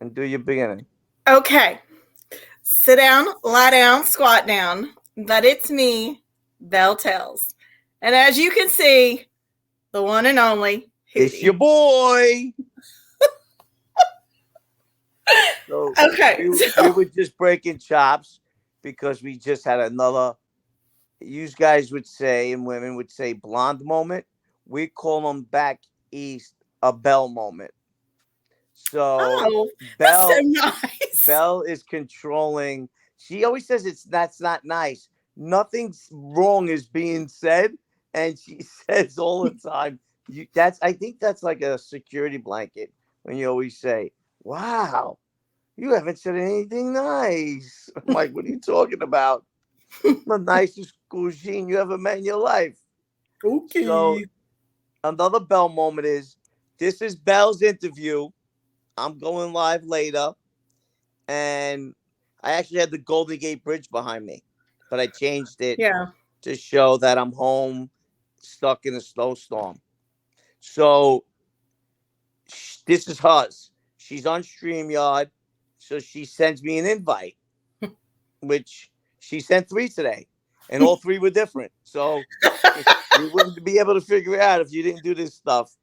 and do your beginning. Okay. Sit down, lie down, squat down. But it's me, Belle Tellz. And as you can see, the one and only It's your Hootie. boy. So Okay, we so were just breaking chops because we just had another. You guys would say, and women would say, blonde moment. We call them back east a Belle moment. So oh, that's so Belle nice. Belle is controlling. She always says that's not nice. Nothing's wrong is being said, and she says all the time. That's I think that's like a security blanket when you always say, "Wow, you haven't said anything nice." I'm like, "What are you talking about? The nicest cuisine you ever met in your life." So Okay. another Belle moment is this is Belle's interview. I'm going live later, and I actually had the Golden Gate Bridge behind me, but I changed it Yeah. to show that I'm home, stuck in a snowstorm. So this is hers. She's on StreamYard, so she sends me an invite, which she sent three today, and all three were different. So you wouldn't be able to figure it out if you didn't do this stuff.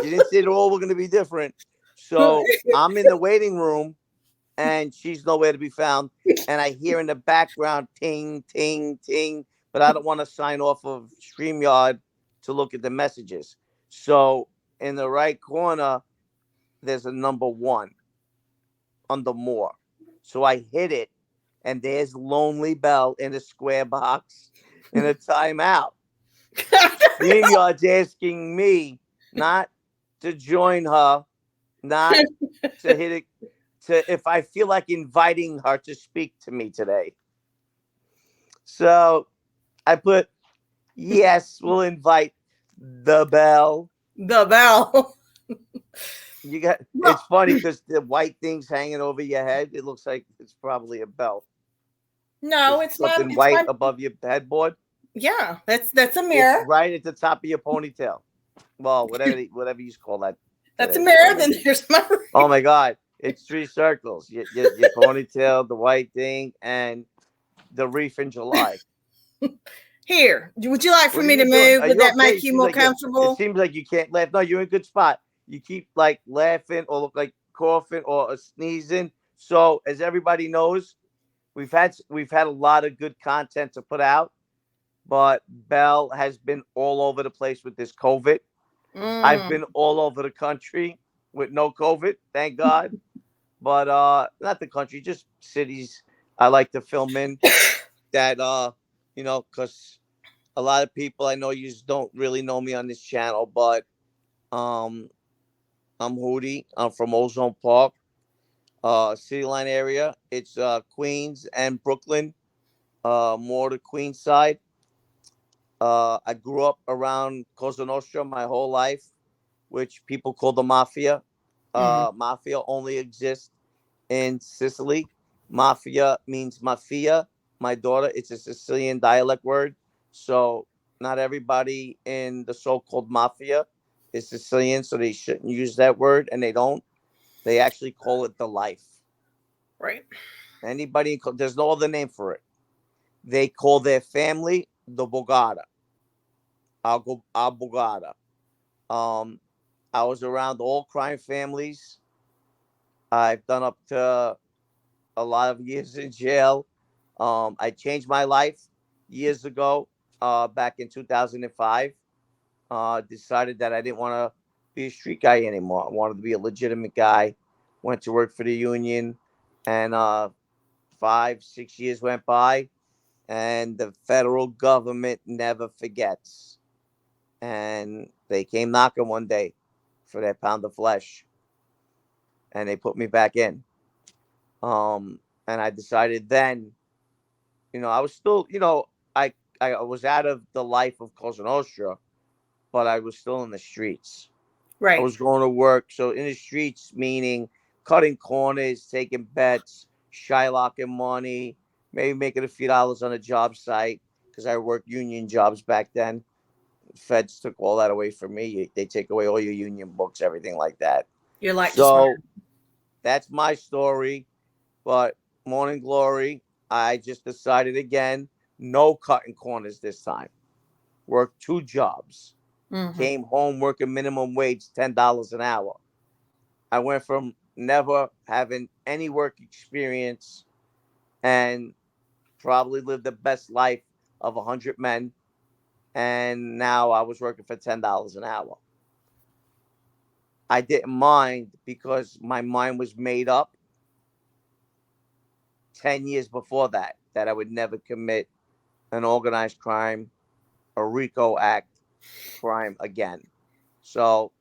She didn't say they're all going to be different. So I'm in the waiting room and she's nowhere to be found. And I hear in the background ting, ting, ting, but I don't want to sign off of StreamYard to look at the messages. So in the right corner, there's a number one under more. So I hit it, and there's Lonely Bell in a square box in a timeout. StreamYard's asking me not to join her, not to hit it, to if I feel like inviting her to speak to me today. So I put yes, we'll invite the Bell. The bell. You got Well, it's funny because the white thing's hanging over your head. It looks like it's probably a bell. no, There's it's my something it's white my above your headboard. yeah, that's a It's mirror. right at the top of your ponytail. Well, whatever you call that That's a today, mirror, women. then there's my Oh my God, it's three circles. Your ponytail, the white thing, and the reef in July. here. Would you like for What are me to you doing? move? Are Would you that okay? make It you seems more like you. It comfortable? seems like you can't laugh. No, you're in a good spot. You keep like laughing or look like coughing or sneezing. So as everybody knows, we've had a lot of good content to put out, but Belle has been all over the place with this COVID. I've Mm. been all over the country with no COVID, thank God. But not the country, just cities I like to film in that because a lot of people I know you just don't really know me on this channel, but um, I'm Hootie. I'm from Ozone Park, City Line area. It's Queens and Brooklyn, more the Queens side. I grew up around Cosa Nostra my whole life, which people call the mafia. Mm. Mafia only exists in Sicily. Mafia means mafia. My daughter, it's a Sicilian dialect word. So not everybody in the so-called mafia is Sicilian, so they shouldn't use that word, and they don't. They actually call it the life. Right. There's no other name for it. They call their family the Bogata. Al Bogata. Um, I was around all crime families. I've done up to a lot of years in jail. I changed my life years ago, back in 2005. Decided that I didn't want to be a street guy anymore. I wanted to be a legitimate guy. Went to work for the union, and 5, 6 years went by, and the federal government never forgets. And they came knocking one day for that pound of flesh, and they put me back in. And I decided then, I was still, I was out of the life of Cosa Nostra, but I was still in the streets. I Right. was going to work. So in the streets, meaning cutting corners, taking bets, shylocking money, maybe making a few dollars on a job site because I worked union jobs back then. Feds took all that away from me. They take away all your union books, everything like that. You like to smile. So that's my story. But Morning Glory, I just decided again, no cutting corners this time. Worked 2 jobs. Mm-hmm. Came home working minimum wage, $10 an hour. I went from never having any work experience and probably lived the best life of 100 men. And now I was working for $10 an hour. I didn't mind because my mind was made up 10 years before that I would never commit an organized crime, a RICO Act crime again. So,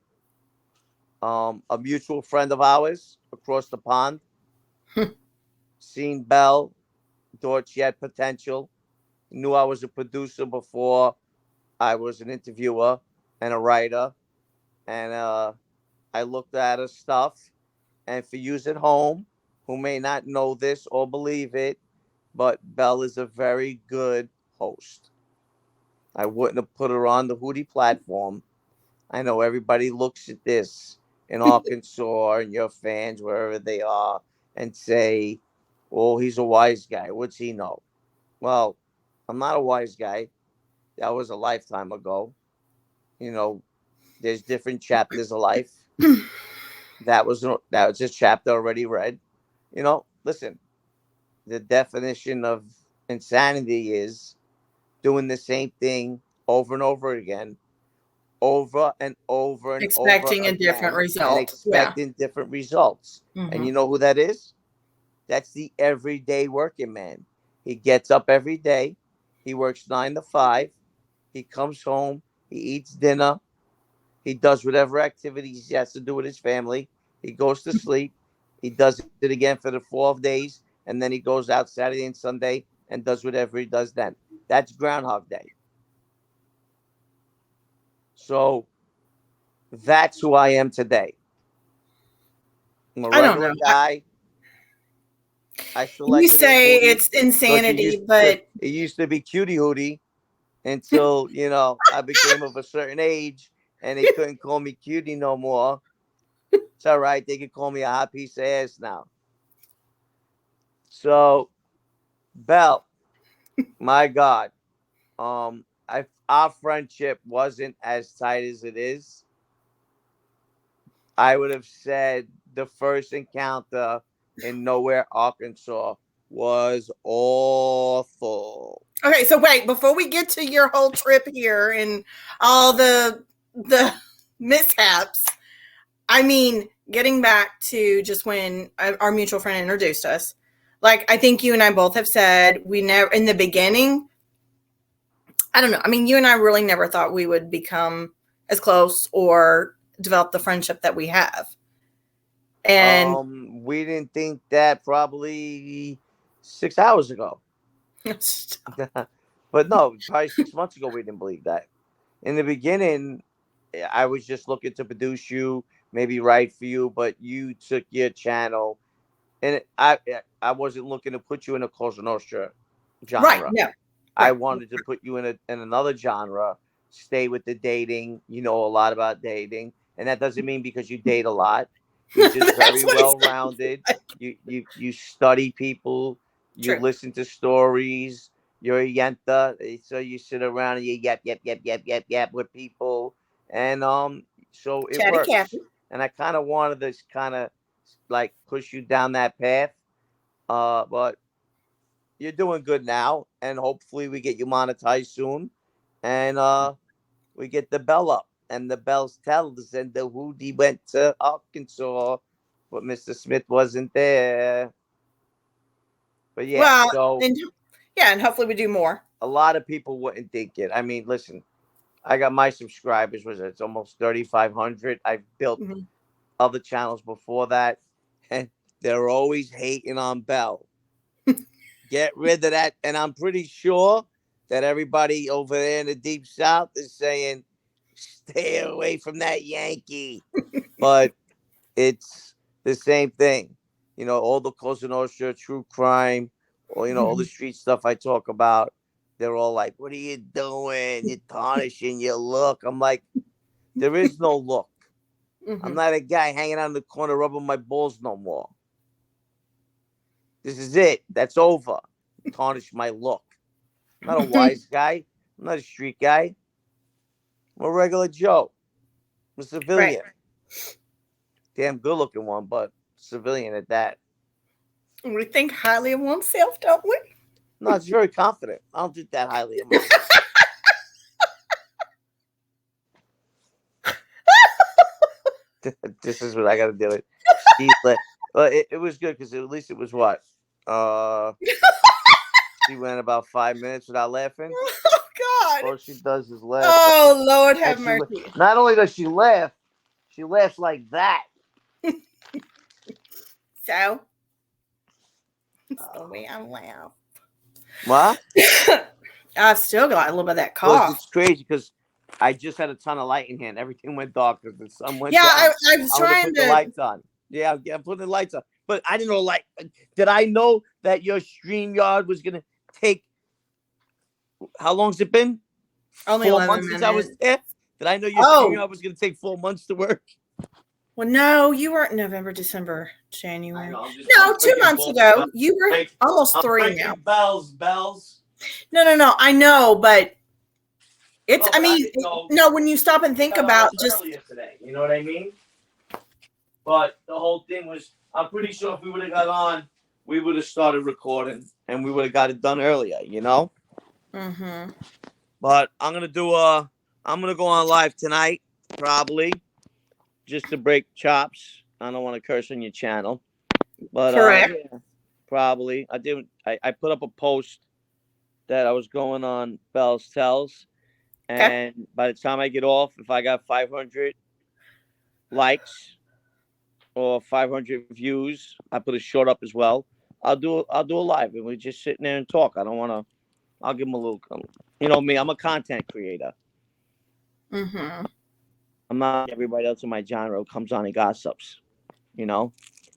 a mutual friend of ours across the pond seen Belle, thought she had potential, knew I was a producer before I was an interviewer and a writer. And I looked at her stuff. And for you at home who may not know this or believe it, but Belle is a very good host. I wouldn't have put her on the Hootie platform. I know everybody looks at this in Arkansas and your fans, wherever they are, and say, oh, he's a wise guy. What's he know? Well, I'm not a wise guy. That was a lifetime ago. You know, there's different chapters of life. That was a chapter already read. Listen, the definition of insanity is doing the same thing over and over again, over and over and over Expecting a different again, and result. Yeah. expecting different results. And Mm-hmm. you know who that is? That's the everyday working man. He gets up every day. He works 9 to 5. He comes home. He eats dinner. He does whatever activities he has to do with his family. He goes to sleep. He does it again for the 12 days. And then he goes out Saturday and Sunday and does whatever he does then. That's Groundhog Day. So that's who I am today. I'm a I don't regular know. guy. I still You like the name say Hootie it's because insanity, but it used to be Cutie Hootie until I became of a certain age and they couldn't call me Cutie no more. It's all right. They can call me a hot piece of ass now. So, Belle, my God, our friendship wasn't as tight as it is. I would have said the first encounter in Nowhere, Arkansas was awful. okay, so wait, before we get to your whole trip here and all the mishaps, I mean, getting back to just when our mutual friend introduced us, like I think you and I both have said, we never in the beginning, I don't know. I mean, you and I really never thought we would become as close or develop the friendship that we have. And We didn't think that probably 6 hours ago. But no, probably 6 months ago we didn't believe that. In the beginning, I was just looking to produce you, maybe write for you, but you took your channel, and I wasn't looking to put you in a Cosa Nostra right, genre. no, I right, wanted to put you in another genre, stay with the dating. You know a lot about dating, and that doesn't mean because you date a lot. You're just that's very what it well sounds rounded. like. You study people. You True, listen to stories. You're a yenta, so you sit around and you yap with people, and so it chatty works. Cathy. And I kind of wanted to kind of like push you down that path, but you're doing good now, and hopefully we get you monetized soon, and we get the Bell up, and the Bell's Tellz, and the Hootie went to Arkansas, but Mr. Smith wasn't there. But yeah, Well, so and yeah, and hopefully we do more. a lot of people wouldn't think it. I mean, listen, I got my subscribers was it's almost 3,500. I've built Mhm. other channels before that, and they're always hating on Bell. Get rid of that. And I'm pretty sure that everybody over there in the deep south is saying, stay away from that Yankee. But it's the same thing. All the Cosa Nostra, true crime, or, all the street stuff I talk about, they're all like, what are you doing? You're tarnishing your look. I'm like, there is no look. I'm not a guy hanging out in the corner rubbing my balls no more. This is it. That's over. Tarnish my look. I'm not a wise guy. I'm not a street guy. I'm a regular Joe. I'm a civilian. Right. Damn good looking one, but civilian at that. We think highly of oneself, don't we? No, it's very confident. I don't think that highly of myself. This is what I got to do it. Well, it was good because at least it was what? She went about 5 minutes without laughing. Oh, God. All she does is laugh. Oh, Lord have mercy. Not only does she laugh, she laughs like that. So? That's the way I laugh. What? I've still got a little bit of that cough. It's crazy because I just had a ton of light in here and everything went dark because the sun went down. I was trying to put the lights on. Yeah, I'm putting the lights on. But I didn't know, did I know that your StreamYard was going to take, how long's it been? Only 4 months since I was there? Did I know your StreamYard was going to take 4 months to work? Well, no, you weren't November, December, January. No, 2 months ago. You were almost 3 now. Bells. No. I know, but it's, when you stop and think about just. Today, you know what I mean? But the whole thing was, I'm pretty sure if we would have got on, we would have started recording and we would have got it done earlier, you know? Mm-hmm. But I'm going to go on live tonight, probably, just to break chops. I don't want to curse on your channel. But correct. Probably. I put up a post that I was going on Belle's Tellz. And by the time I get off, if I got 500 likes or 500 views, I put a short up as well. I'll do a live and we're just sitting there and talk. I don't want to. I'll give them a little. You know me. I'm a content creator. Mm-hmm. I'm not everybody else in my genre comes on and gossips. You know.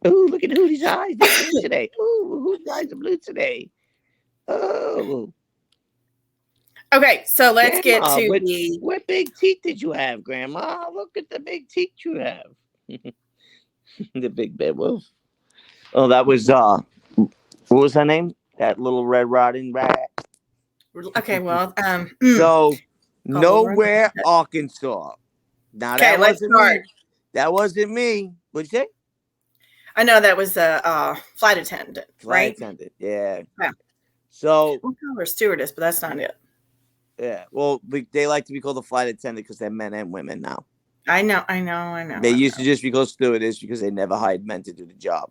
Ooh, look at Hootie's eyes. They're blue today. Ooh, whose eyes are blue today? Oh. Okay, so let's get to what big teeth did you have, Grandma? Look at the big teeth you have. The big bad wolf. Oh, that was what was her name? That little red riding rat. Okay, well, so Nowhere, Arkansas. Now that wasn't me. That wasn't me. What'd you say? I know that was a flight attendant, right? Flight attendant, yeah. Yeah. So we'll call her stewardess, but that's not it. Yeah, well, they like to be called a flight attendant because they're men and women now. I know. They used to just be called stewardess because they never hired men to do the job.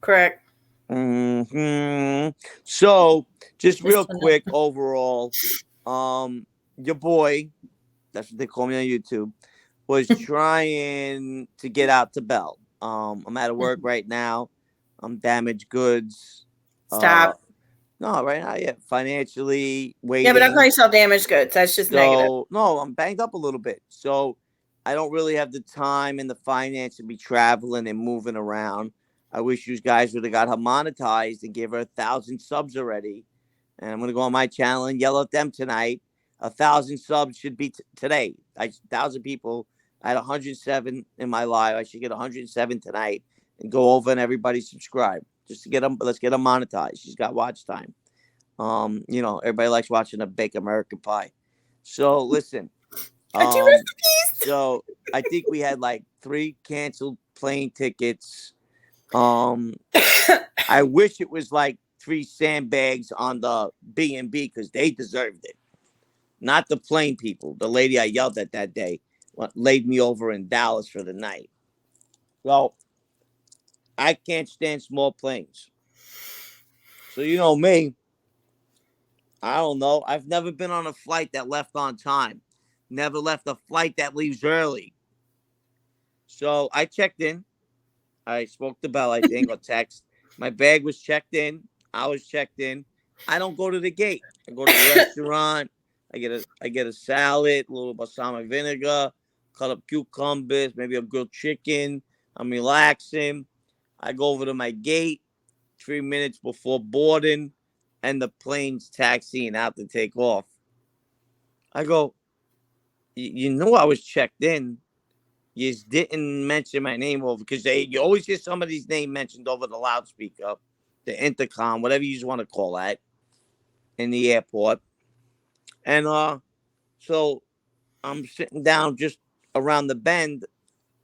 Correct. Mm-hmm. So, just real quick, overall, your boy, that's what they call me on YouTube, was trying to get out to Belle. I'm out of work right now. I'm damaged goods. Stop. No, right now, yeah. Financially, waiting. Yeah, but don't call yourself damaged goods. That's just negative. No, I'm banged up a little bit. So I don't really have the time and the finance to be traveling and moving around. I wish you guys would have got her monetized and gave her 1,000 subs already. And I'm going to go on my channel and yell at them tonight. 1,000 subs should be today. 1,000 people. I had 107 in my live. I should get 107 tonight and go over and everybody subscribe. Just to get them, let's get them monetized. She's got watch time. Everybody likes watching a Bake American Pie. So listen. So I think we had 3 canceled plane tickets. I wish it was 3 sandbags on the B&B because they deserved it. Not the plane people. The lady I yelled at that day laid me over in Dallas for the night. Well, I can't stand small planes. So you know me. I don't know. I've never been on a flight that left on time. Never left a flight that leaves early. So I checked in. I spoke to Belle, I think, or text. My bag was checked in. I was checked in. I don't go to the gate. I go to the restaurant. I get a salad, a little balsamic vinegar, cut up cucumbers, maybe a grilled chicken. I'm relaxing. I go over to my gate 3 minutes before boarding, and the plane's taxiing out to take off. I go, you know I was checked in. You just didn't mention my name over because you always hear somebody's name mentioned over the loudspeaker, the intercom, whatever you just want to call that, in the airport. And so I'm sitting down just around the bend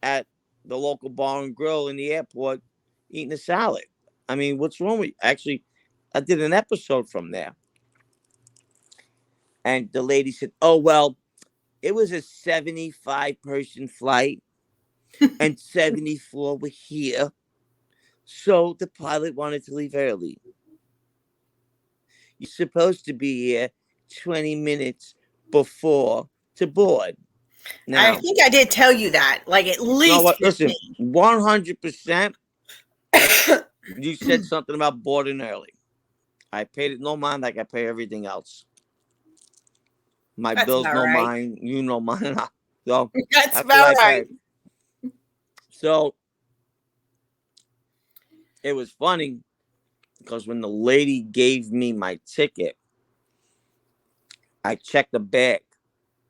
at the local bar and grill in the airport eating a salad. I mean, what's wrong with you? Actually, I did an episode from there. And the lady said, oh, well, it was a 75-person flight and 74 were here. So the pilot wanted to leave early. You're supposed to be here 20 minutes before to board. I Now, think I did tell you that, like at least. no, listen, 100%. You said something about boarding early. I paid it no mind like I pay everything else. My That's bills about no right. mind, you know mine. So That's what about I right. pay. So it was funny because when the lady gave me my ticket, I checked the bag.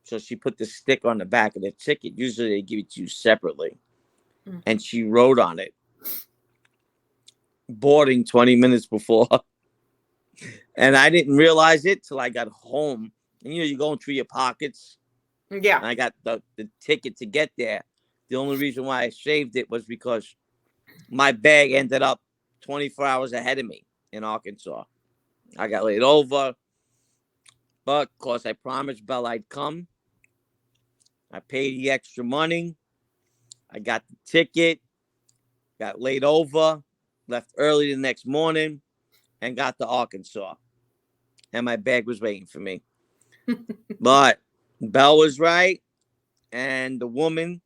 So she put the stick on the back of the ticket. Usually they give it to you separately. Mm-hmm. And she wrote on it, boarding 20 minutes before. And I didn't realize it till I got home. And you're going through your pockets. Yeah. And I got the ticket to get there. The only reason why I saved it was because my bag ended up 24 hours ahead of me in Arkansas. I got laid over. But, of course, I promised Belle I'd come. I paid the extra money. I got the ticket. Got laid over. Left early the next morning. And got to Arkansas. And my bag was waiting for me. But Belle was right. And the woman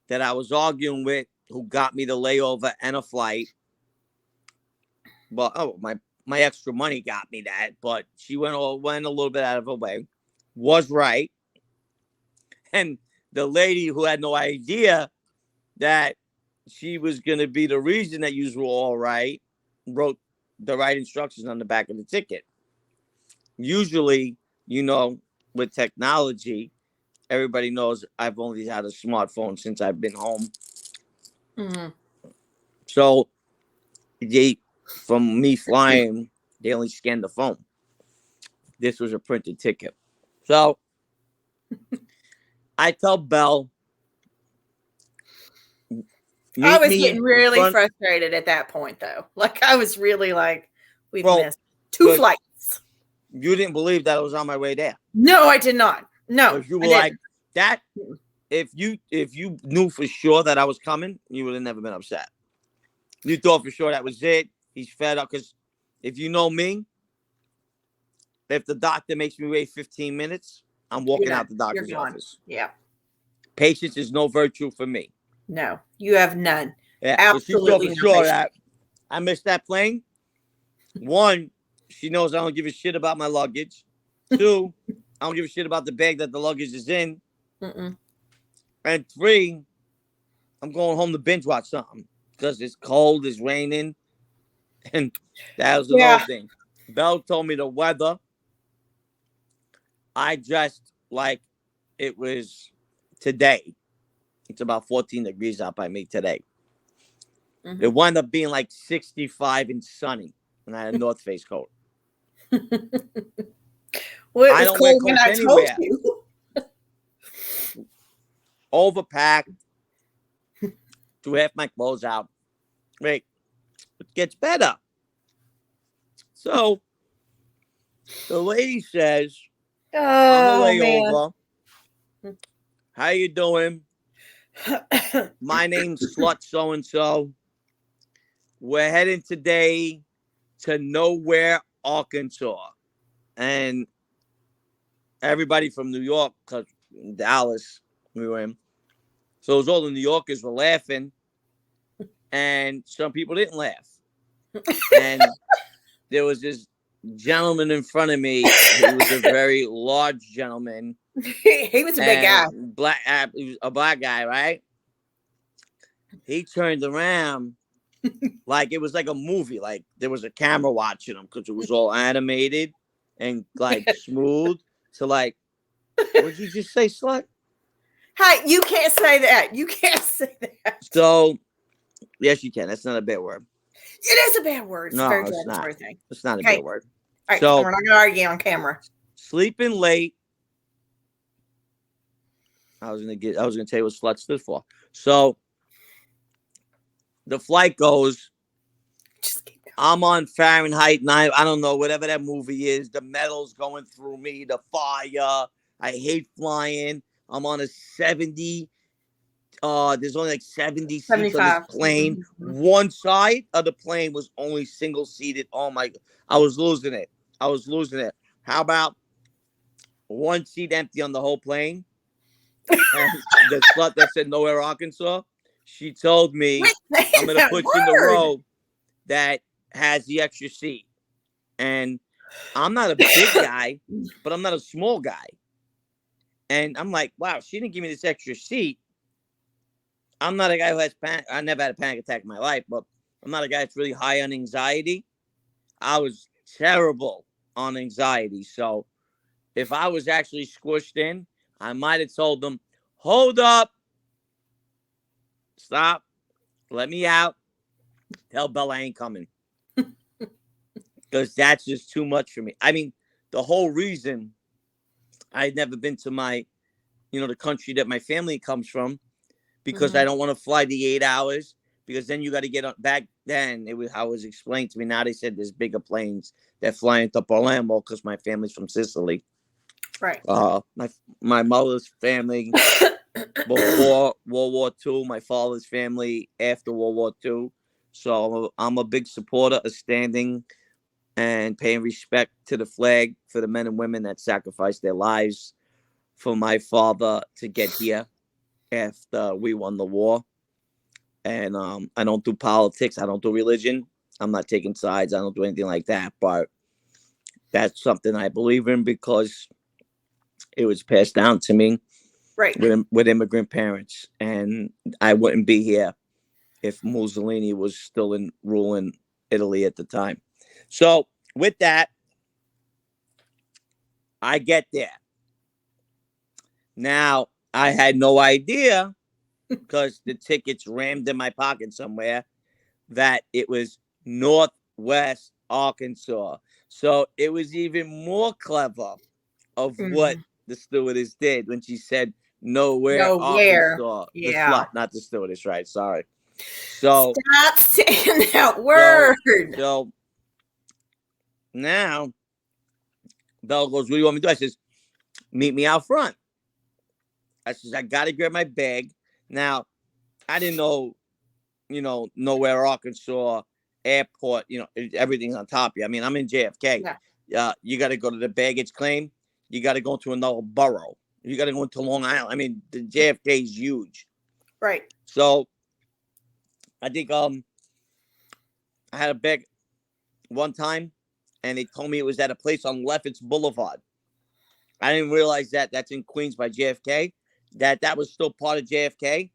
that I was arguing with who got me the layover and a flight. But my extra money got me that. But she went a little bit out of her way. Was right. And the lady who had no idea that she was going to be the reason that you were all right wrote the right instructions on the back of the ticket. Usually, with technology, everybody knows I've only had a smartphone since I've been home. Mm-hmm. So from me flying, they only scanned the phone. This was a printed ticket. So I tell Belle, I was getting really frustrated at that point, though. Like, I was really like, we've missed 2 flights. You didn't believe that I was on my way there. No, I did not. No, you were like that. If you knew for sure that I was coming, you would have never been upset. You thought for sure that was it. He's fed up because if you know me, if the doctor makes me wait 15 minutes, I'm walking out the doctor's office. Yeah. Patience is no virtue for me. No, you have none. Yeah, absolutely so she thought for sure that I missed that plane. 1, she knows I don't give a shit about my luggage. 2, I don't give a shit about the bag that the luggage is in. Mm-mm. And 3, I'm going home to binge watch something because it's cold, it's raining, and that was another thing. Belle told me the weather. I dressed like it was today. It's about 14 degrees out by me today. Mm-hmm. It wound up being like 65 and sunny, and I had a North Face coat. Well, it was cold when I told you. Overpacked. Threw half my clothes out. Wait, it gets better. So the lady says, "I'm a layover. Man. How you doing? My name's Slut so and so. We're heading today to nowhere, Arkansas, and everybody from New York, because Dallas we were in. So it was all the New Yorkers were laughing, and some people didn't laugh. And there was this gentleman in front of me. He was a very large gentleman. He was a big guy. He was a black guy, right? He turned around like it was like a movie. Like there was a camera watching him because it was all animated and like smooth. So like, what did you just say, slut? Hey, you can't say that. You can't say that. So, yes, you can. That's not a bad word. It is a bad word. It's a very No, it's not. derogatory thing. It's not a Okay. bad word. All right, So we're not going to argue on camera. sleeping late. I was gonna tell you what slut stood for. So the flight goes. Just keep going. I'm on Fahrenheit 9. I don't know, whatever that movie is. The metal's going through me, the fire. I hate flying. I'm on a 70. There's only like 70 seats on this 75. plane. Mhm. One side of the plane was only single seated. Oh my, I was losing it. How about one seat empty on the whole plane? And the slut that said nowhere Arkansas, she told me, Wait, I'm gonna that put you in the word. row that has the extra seat. And I'm not a big guy, but I'm not a small guy. And I'm like, wow, she didn't give me this extra seat. I'm not a guy who has panic. I never had a panic attack in my life, but I'm not a guy that's really high on anxiety. I was terrible on anxiety. So if I was actually squished in, I might have told them, hold up, stop, let me out. Tell Belle I ain't coming. Because that's just too much for me. I mean, the whole reason I had never been to the country that my family comes from, because I don't want to fly the 8 hours, because then you got to get on. Back then, it was how it was explained to me. Now they said there's bigger planes that fly into Palermo because my family's from Sicily. Right. My mother's family before World War II, my father's family after World War II. So I'm a big supporter of standing and paying respect to the flag for the men and women that sacrificed their lives for my father to get here after we won the war. And I don't do politics. I don't do religion. I'm not taking sides. I don't do anything like that. But that's something I believe in because it was passed down to me Right. with immigrant parents. And I wouldn't be here if Mussolini was still ruling Italy at the time. So with that, I get there. Now, I had no idea because the tickets rammed in my pocket somewhere that it was Northwest Arkansas. So it was even more clever of what the stewardess did when she said nowhere Nowhere. Arkansas. The Yeah. slut, not the stewardess, right? Sorry. So stop saying that word. So now Belle goes, what do you want me to do? I says, meet me out front. I says, I gotta grab my bag. Now, I didn't know, nowhere Arkansas airport, everything's on top of you. I mean, I'm in JFK. Yeah. You got to go to the baggage claim. You got to go to another borough. You got to go into Long Island. I mean, the JFK is huge. Right. So I think I had a bag one time, and they told me it was at a place on Lefferts Boulevard. I didn't realize that's in Queens by JFK. That was still part of JFK.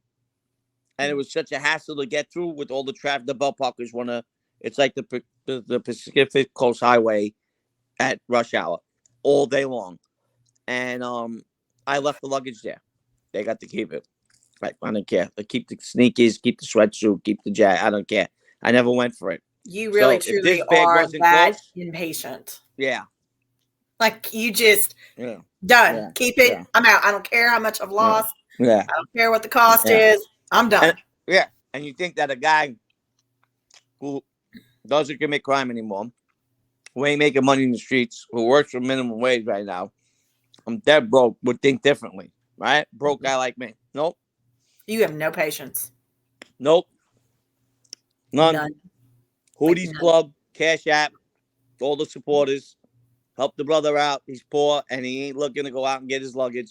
And it was such a hassle to get through with all the traffic. The Bell Parkers it's like the Pacific Coast Highway at rush hour all day long. And I left the luggage there. They got to keep it. Right, I don't care. They keep the sneakers, keep the sweatsuit, keep the jacket. I don't care. I never went for it. You really, So truly are that impatient. Yeah. Like you just done. Yeah. Keep it. Yeah. I'm out. I don't care how much I've lost. Yeah. I don't care what the cost is. I'm done. And you think that a guy who doesn't commit crime anymore, who ain't making money in the streets, who works for minimum wage right now, I'm dead broke, would think differently, right? Broke guy like me. Nope. You have no patience. Nope. None. Hootie's Club, Cash App, all the supporters. Help the brother out. He's poor and he ain't looking to go out and get his luggage.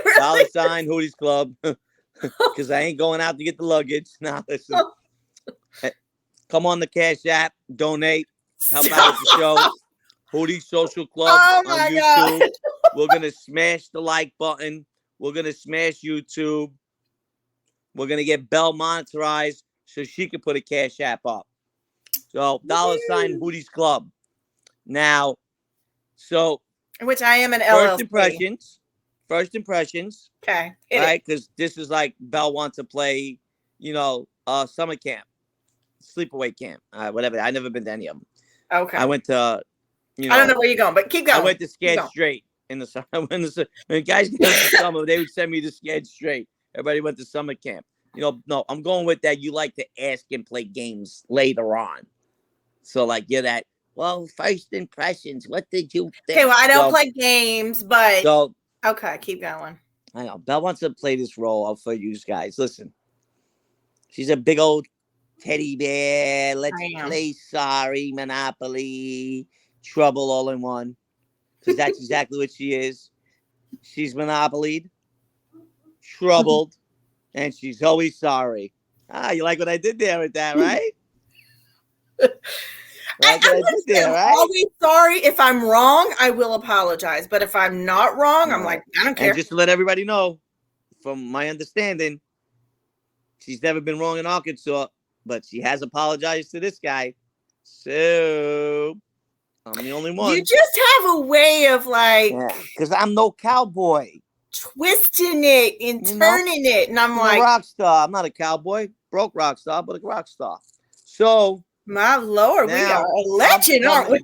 Really? $sign Hootie's Club. Because I ain't going out to get the luggage. Now, listen. Come on the Cash App. Donate. Help out with the show. Hootie Social Club on YouTube. God. We're going to smash the like button. We're going to smash YouTube. We're going to get Belle monetized so she can put a Cash App up. So, $sign Hootie's Club. Now, so. Which I am an LLC. First impressions. first impressions, Okay. Hit right? Because this is like Belle wants to play, summer camp, sleepaway camp, whatever. I never been to any of them. it. Okay. I went to, I don't know where you're going, but keep going. I went to Keep Scared going. Straight in the summer. When guys get into summer, they would send me to Scared Straight. Everybody went to summer camp. No, I'm going with that. You like to ask and play games later on. So, like, you're that, well, first impressions. What did you think? Okay, well, I don't play games, but So, okay, keep going. I know. Belle wants to play this role for you guys. Listen, she's a big old teddy bear. Let's play sorry, Monopoly, trouble all in one. Because that's exactly what she is. She's monopolied, troubled, and she's always sorry. You like what I did there with that, right? Always sorry. If I'm wrong, I will apologize. But if I'm not wrong, I'm like, I don't care. And just to let everybody know, from my understanding, she's never been wrong in Arkansas, but she has apologized to this guy. So I'm the only one. You just have a way of like, because I'm no cowboy, twisting it and turning it, and I'm like a rock star. I'm not a cowboy, broke rock star, but a rock star. So. My Lord, we are a legend, aren't we?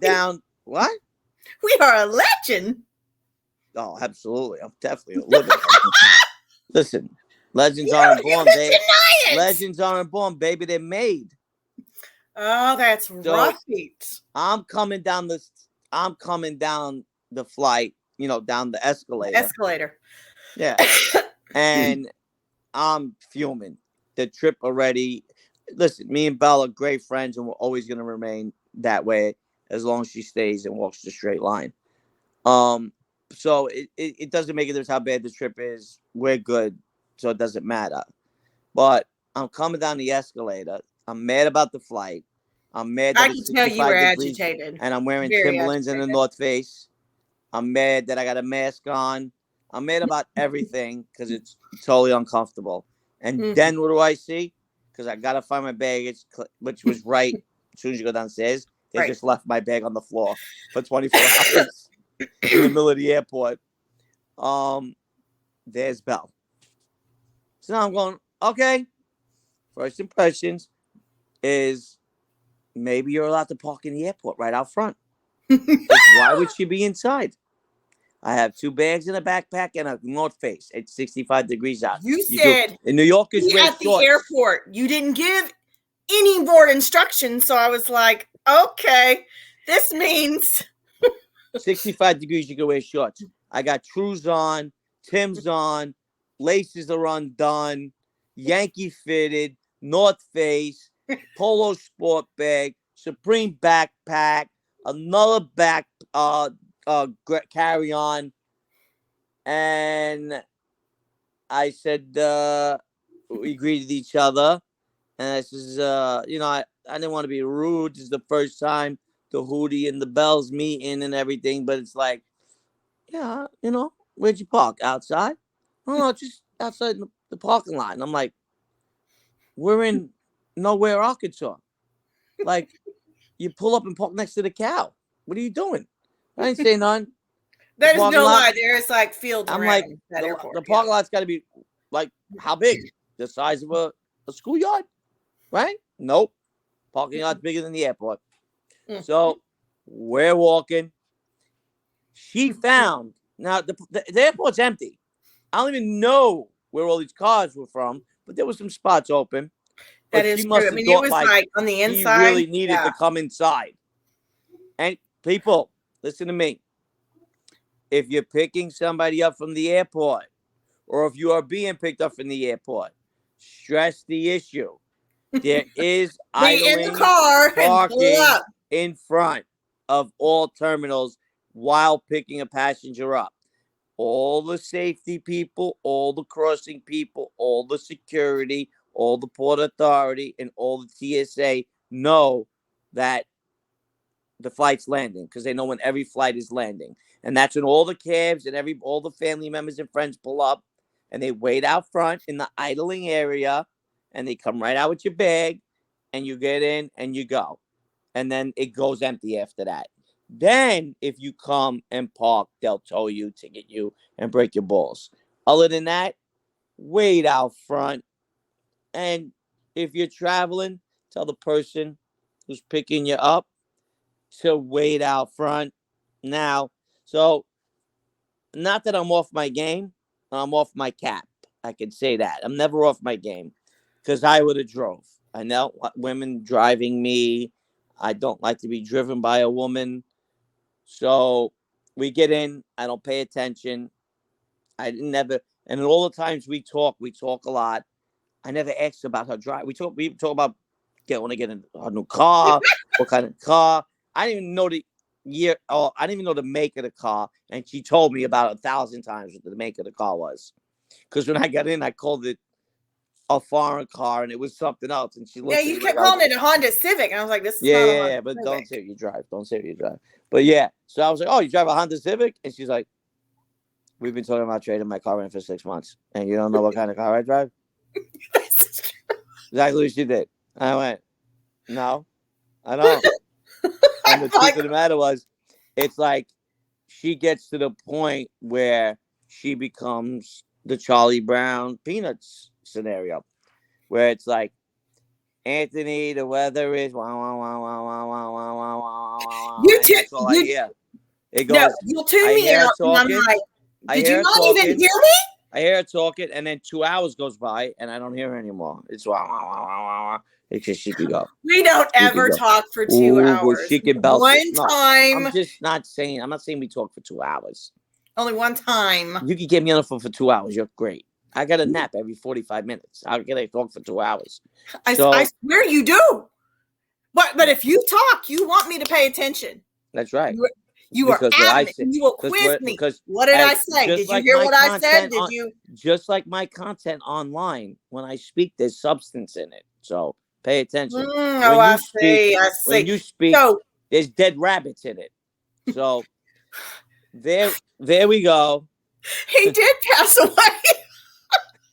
What? We are a legend. Oh, absolutely. I'm definitely a living legend. Listen, legends aren't born, baby. Legends aren't born, baby. They're made. Oh, that's right. I'm coming down the flight, down the escalator. Yeah. And I'm fuming. The trip already. Listen, me and Belle are great friends, and we're always going to remain that way as long as she stays and walks the straight line. So it doesn't make a difference how bad the trip is. We're good, so it doesn't matter. But I'm coming down the escalator. I'm mad about the flight. I'm mad that I can tell you were agitated. And I'm wearing Timberlands and the North Face. I'm mad that I got a mask on. I'm mad about everything because it's totally uncomfortable. And then what do I see? Because I got to find my baggage, which was right as soon as you go downstairs. They just left my bag on the floor for 24 hours in the middle of the airport. There's Belle. So now I'm going, okay. First impressions is maybe you're allowed to park in the airport right out front. Why would she be inside? I have 2 bags in a backpack and a North Face. It's 65 degrees out. You said in New York is at the airport. You didn't give any more instructions, so I was like, okay, this means 65 degrees. You can wear shorts. I got Trues on, Tim's on, laces are undone, Yankee fitted, North Face, Polo sport bag, Supreme backpack, another carry on, and I said we greeted each other, and I says I didn't want to be rude. This is the first time the Hootie and the Belle's meeting and everything, but it's like, yeah, where'd you park? Outside? No, just outside the parking lot. And I'm like, we're in nowhere, Arkansas. Like, you pull up and park next to the cow. What are you doing? I ain't saying none. There's no lie. There's like fields I'm around like, that airport. The parking lot's got to be like, how big? The size of a schoolyard? Right? Nope. Parking lot's bigger than the airport. So we're walking. She found, now the airport's empty. I don't even know where all these cars were from, but there was some spots open. That is true. I mean, it was like on the inside. He really needed to come inside. And people, listen to me. If you're picking somebody up from the airport, or if you are being picked up from the airport, stress the issue. There is idling in the car parking in front of all terminals while picking a passenger up. All the safety people, all the crossing people, all the security, all the port authority, and all the TSA know that the flight's landing because they know when every flight is landing. And that's when all the cabs and all the family members and friends pull up and they wait out front in the idling area and they come right out with your bag and you get in and you go. And then it goes empty after that. Then, if you come and park, they'll tow you, ticket you, and break your balls. Other than that, wait out front. And if you're traveling, tell the person who's picking you up to wait out front now. So, not that I'm off my game, I'm off my cap. I can say that. I'm never off my game because I would have drove. I know women driving me. I don't like to be driven by a woman. So we get in. I don't pay attention. I never. And all the times we talk a lot. I never asked about her drive. We talk about want to get a new car, what kind of car. I didn't even know the year. Oh, I didn't even know the make of the car. And she told me about 1,000 times what the make of the car was. Because when I got in, I called it a foreign car, and it was something else. And she looked. Yeah, at you me kept like, calling it a Honda Civic, and I was like, "This is yeah, not a yeah, Honda yeah. But Civic." don't say what you drive. Don't say what you drive. But yeah. So I was like, "Oh, you drive a Honda Civic?" And she's like, "We've been talking about trading my car in for 6 months, and you don't know what kind of car I drive." Exactly what she did. I went, "No, I don't." And the truth of the matter was, it's like she gets to the point where she becomes the Charlie Brown Peanuts scenario, where it's like, Anthony, the weather is wah, wah, wah, wah, wah, wah, wah, wah, wah, wah, You and that's all I hear. It goes, you'll tune I me hear her out, and I'm talking. like, I "Did hear you her not talking. even hear me?" I hear her talking, and then 2 hours goes by, and I don't hear her anymore. It's wah, wah, wah, wah, wah, wah. It's just she could go. We don't She could ever go. talk for 2 Ooh, hours. she can belt it. One No, time, I'm not saying we talk for 2 hours. only one time. You can get me on the phone for 2 hours. You're great. I got a nap every 45 minutes. How can I talk for 2 hours? I So swear you do. But if you talk, you want me to pay attention. that's right. You are Because what I adamant. said, You will quiz me. because What did I say? just Did you like hear my what I said? content Did you? just like my content online, when I speak, there's substance in it. So pay attention. Oh, I see. I see. When you speak, So there's dead rabbits in it. So there we go. he did pass away.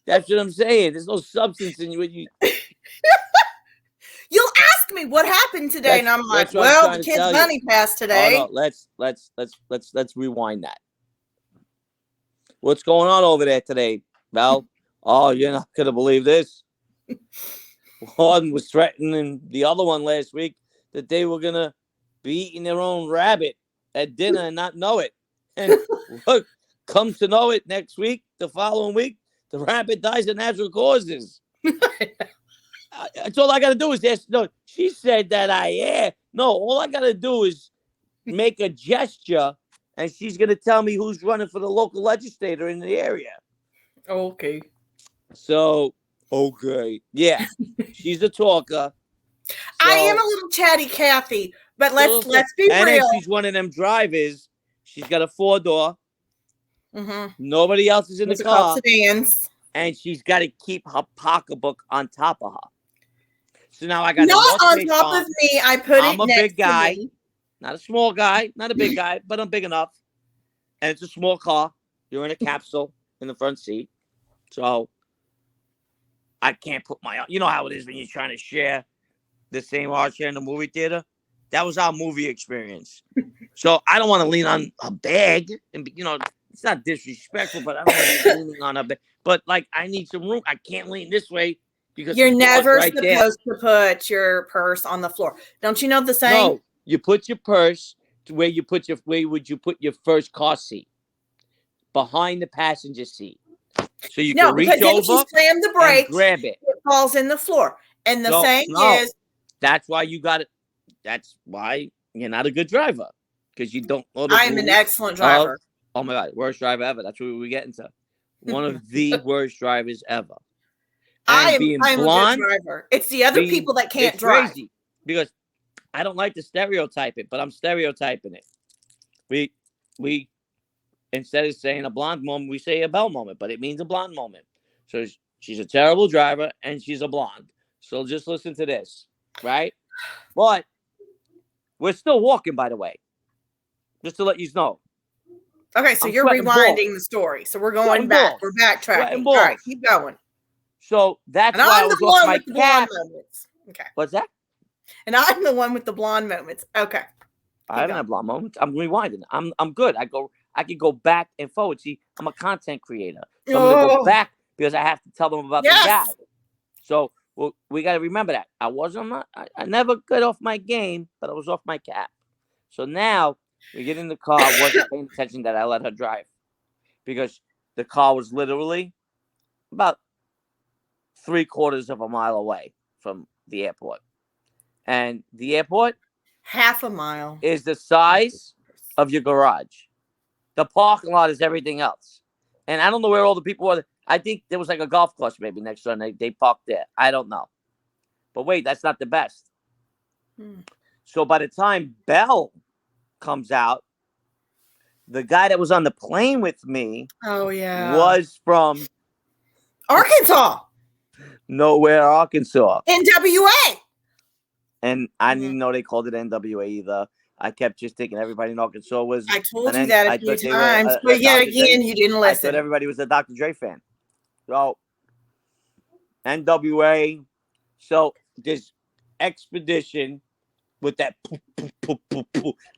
That's what I'm saying. There's no substance in you. You'll ask me what happened today, and I'm like, "Well, the kid's bunny passed today." Oh no, let's rewind that. What's going on over there today, Belle? Oh, you're not gonna believe this. One was threatening the other one last week that they were gonna be eating their own rabbit at dinner and not know it. And look, come to know it, next week, the following week, the rabbit dies of natural causes. That's all I gotta do is ask. No, she said that no, all I gotta do is make a gesture, and she's gonna tell me who's running for the local legislator in the area. Okay. So, okay, yeah, she's a talker. So, I am a little chatty Cathy, but let's be real. And then she's one of them drivers. She's got a 4-door. Mm-hmm. Nobody else is in the car. Sedans. And she's got to keep her pocketbook on top of her. So now I got not on top of me. I put I'm it a next big guy, to me. Not a small guy, not a big guy, but I'm big enough. And it's a small car. You're in a capsule in the front seat. So I can't put you know how it is when you're trying to share the same armchair in the movie theater? That was our movie experience. So I don't want to lean on a bag. And, it's not disrespectful, but I don't want to be leaning on a bag. But, I need some room. I can't lean this way because you're never supposed to put your purse on the floor. Don't you know the saying? No, you put your purse to where would you put your first car seat? Behind the passenger seat. So you can reach over if you slam the brakes, and grab it. It falls in the floor. And the saying is, that's why you got it. That's why you're not a good driver, because you don't know the I'm an excellent driver. Oh my God, worst driver ever. That's what we get into. One of the worst drivers ever. I am blonde, a good driver. It's the other people that can't drive. Crazy because I don't like to stereotype it, but I'm stereotyping it. We instead of saying a blonde moment, we say a Belle moment, but it means a blonde moment. So she's a terrible driver and she's a blonde. So just listen to this, right? But we're still walking, by the way, just to let you know. Okay, so you're rewinding the story. So we're going back. We're backtracking. All right, keep going. So that's why I was off my cap. Okay. What's that? And I'm the one with the blonde moments. Okay. I don't have blonde moments. I'm rewinding. I'm good. I can go back and forward. See, I'm a content creator. So I'm gonna go back because I have to tell them about the guy. So we got to remember that. I never got off my game, but I was off my cap. So now we get in the car, wasn't paying attention that I let her drive. Because the car was literally about 3/4 of a mile away from the airport. And the airport, half a mile, is the size of your garage. The parking lot is everything else. And I don't know where all the people were. I think there was like a golf course maybe next door, and they parked there. I don't know. But wait, that's not the best. So by the time Belle comes out, the guy that was on the plane with me was from Arkansas. Nowhere, Arkansas. NWA. And I didn't know they called it NWA either. I kept just thinking everybody in Arkansas was. I told you that a few times, but yet again, you didn't listen. I thought everybody was a Dr. Dre fan. So, NWA. So, this expedition with that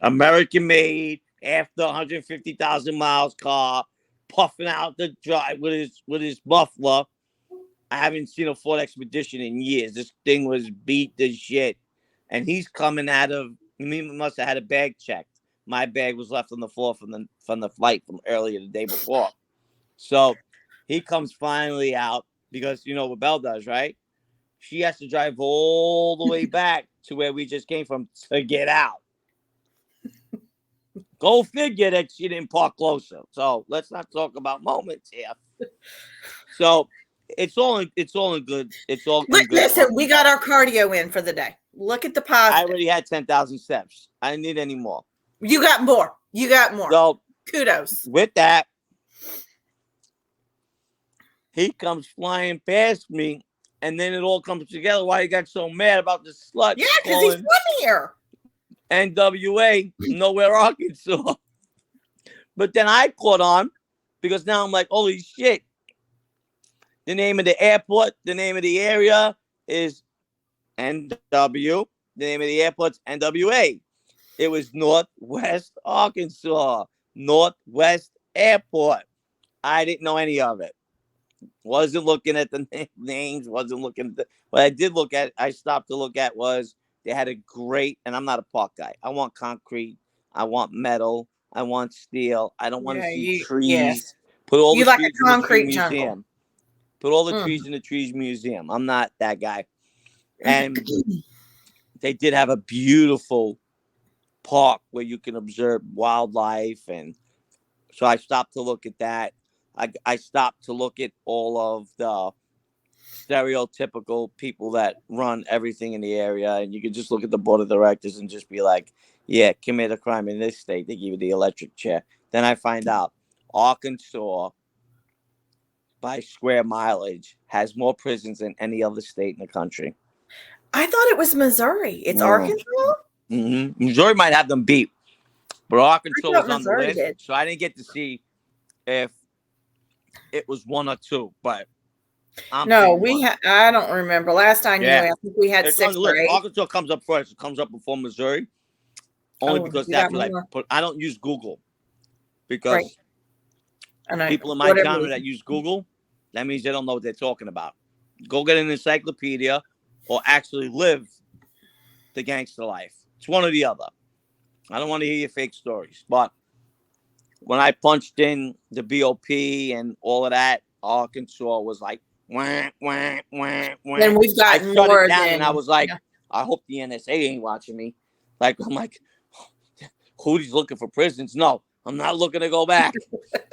American made after 150,000 miles car puffing out the drive with his muffler. I haven't seen a Ford Expedition in years. This thing was beat to shit. And he's coming out of, he must have had a bag checked. My bag was left on the floor from the flight from earlier the day before. So he comes finally out because you know what Belle does, right? She has to drive all the way back to where we just came from to get out. Go figure that she didn't park closer. So let's not talk about moments here. So it's all in good. It's all in good. Listen, we got our cardio in for the day. Look at the positive. I already had 10,000 steps. I didn't need any more. You got more. So kudos. With that, he comes flying past me, and then it all comes together. Why he got so mad about the slut? Yeah, because he's from here. NWA, Nowhere, Arkansas. But then I caught on because now I'm like, holy shit. The name of the airport, the name of the area is NW. The name of the airport's NWA. It was Northwest Arkansas. Northwest Airport. I didn't know any of it. Wasn't looking at the names. Wasn't looking at what I did look at. I stopped to look at was they had a great, and I'm not a park guy. I want concrete. I want metal. I want steel. I don't want to see trees. Yes. Put all you the like trees a concrete in the jungle. museum. Put all the trees in the trees museum. I'm not that guy. And they did have a beautiful park where you can observe wildlife, and so I stopped to look at that. I stopped to look at all of the stereotypical people that run everything in the area, and you could just look at the board of directors and just be like, yeah, commit a crime in this state, they give you the electric chair. Then I find out Arkansas, by square mileage, has more prisons than any other state in the country. I thought it was Missouri. It's Arkansas? Mm-hmm. Missouri might have them beat, but Arkansas was on the list, so I didn't get to see if it was one or two, but I don't remember. Last I knew, I think we had 6 or 8. Arkansas comes up first. It comes up before Missouri, only because that's what I put. I don't use Google because people in my genre that use Google, that means they don't know what they're talking about. Go get an encyclopedia or actually live the gangster life. It's one or the other. I don't want to hear your fake stories. But when I punched in the BOP and all of that, Arkansas was like, wah, wah, wah, wah. Then we've got more than. And I was like, I hope the NSA ain't watching me. Like, I'm like, Hootie's looking for prisons. No, I'm not looking to go back.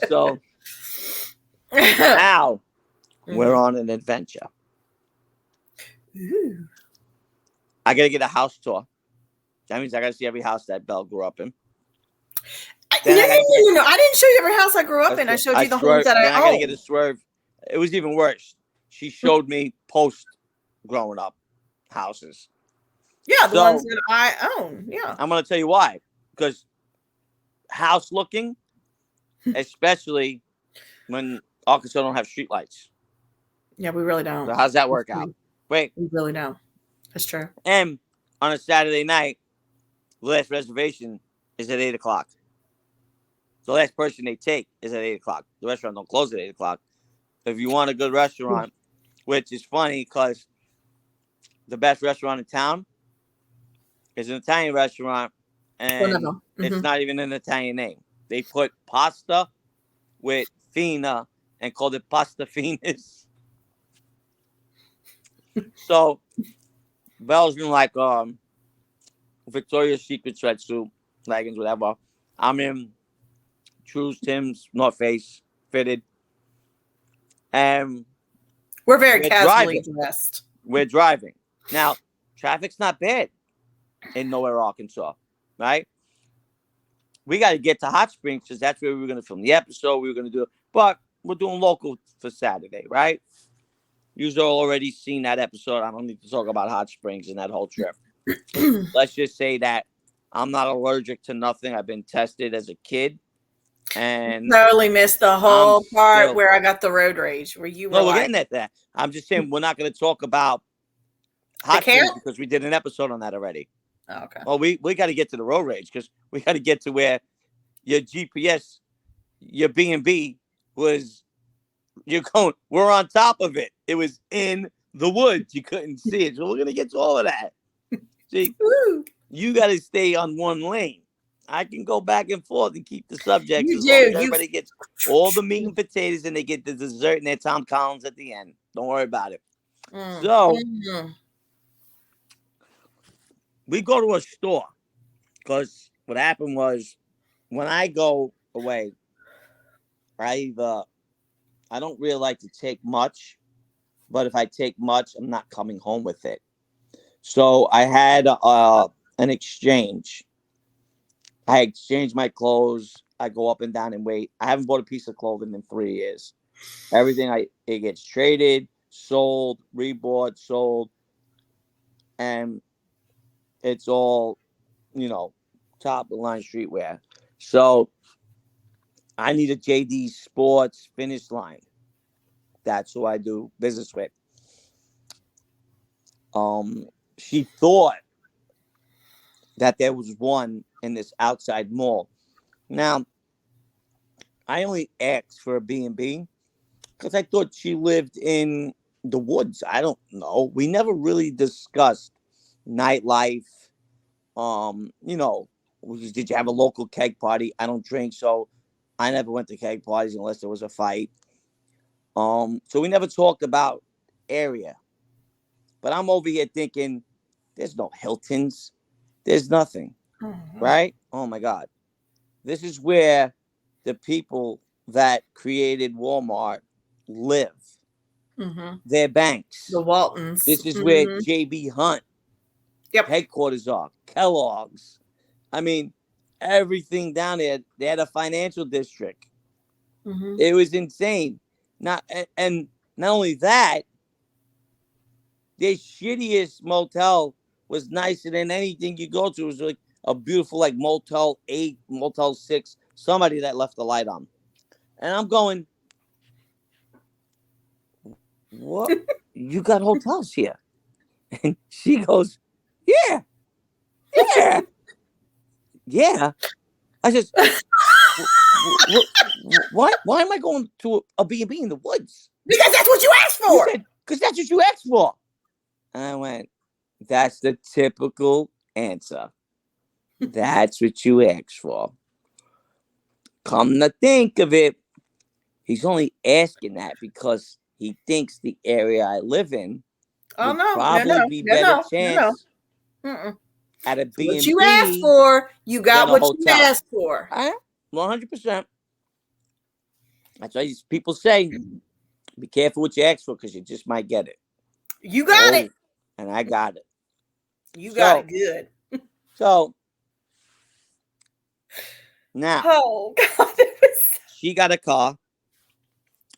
So now we're on an adventure. Ooh. I got to get a house tour. That means I got to see every house that Belle grew up in. No. I didn't show you every house I grew up in. I showed you the homes that I owned. I got to get a swerve. It was even worse. She showed me post growing up houses. Yeah, the ones that I own. Yeah. I'm going to tell you why. Because house looking, especially when Arkansas don't have streetlights. Yeah, we really don't. So how's that work out? Wait. We really don't. That's true. And on a Saturday night, last reservation, is at 8 o'clock. The last person they take is at 8 o'clock. The restaurant don't close at 8 o'clock. If you want a good restaurant, which is funny because the best restaurant in town is an Italian restaurant, and it's not even an Italian name. They put pasta with fina and called it pasta finas. So Belle's in like Victoria's Secret sweatsuit, leggings, whatever. I'm in Trues, Tim's, North Face, fitted. And we're very casually dressed. We're driving. Now, traffic's not bad in Nowhere, Arkansas, right? We got to get to Hot Springs because that's where we were going to film the episode. We were going to do it. But we're doing local for Saturday, right? You've already seen that episode. I don't need to talk about Hot Springs and that whole trip. Let's just say that I'm not allergic to nothing. I've been tested as a kid. And totally missed the whole part where I got the road rage. Where you were no, we're getting at that. I'm just saying we're not going to talk about Hot Springs because we did an episode on that already. Oh, okay. Well, we got to get to the road rage because we got to get to where your GPS, your B&B was. You're going. We're on top of it. It was in the woods. You couldn't see it. So we're gonna get to all of that. See, you got to stay on one lane. I can go back and forth and keep the subject. You do. Everybody gets all the meat and potatoes, and they get the dessert and their Tom Collins at the end. Don't worry about it. So we go to a store because what happened was when I go away, I don't really like to take much, but if I take much, I'm not coming home with it. So I had an exchange. I exchanged my clothes. I go up and down in weight. I haven't bought a piece of clothing in 3 years. Everything it gets traded, sold, rebought, sold, and it's all, top of the line streetwear. So I need a JD Sports Finish Line. That's who I do business with. She thought that there was one in this outside mall. Now, I only asked for a B&B because I thought she lived in the woods. I don't know. We never really discussed nightlife. Did you have a local keg party? I don't drink, so I never went to keg parties unless there was a fight. So we never talked about area. But I'm over here thinking, there's no Hiltons. There's nothing. Right? Oh, my God. This is where the people that created Walmart live. Their banks. The Waltons. This is where J.B. Hunt headquarters are. Kellogg's. I mean, everything down there. They had a financial district. It was insane. And not only that, their shittiest motel was nicer than anything you go to. It was like a beautiful, like Motel 8, Motel 6, somebody that left the light on. And I'm going, what? You got hotels here? And she goes, yeah. I said, why am I going to a B&B in the woods? Because that's what you asked for. Because that's what you asked for. And I went, that's the typical answer. That's what you asked for. Come to think of it, he's only asking that because he thinks the area I live in would be better chance at a B&B. What you asked for, you got what you asked for. 100%. That's why people say, be careful what you ask for because you just might get it. You got it. And I got it. You got it good. So now, God, she got a car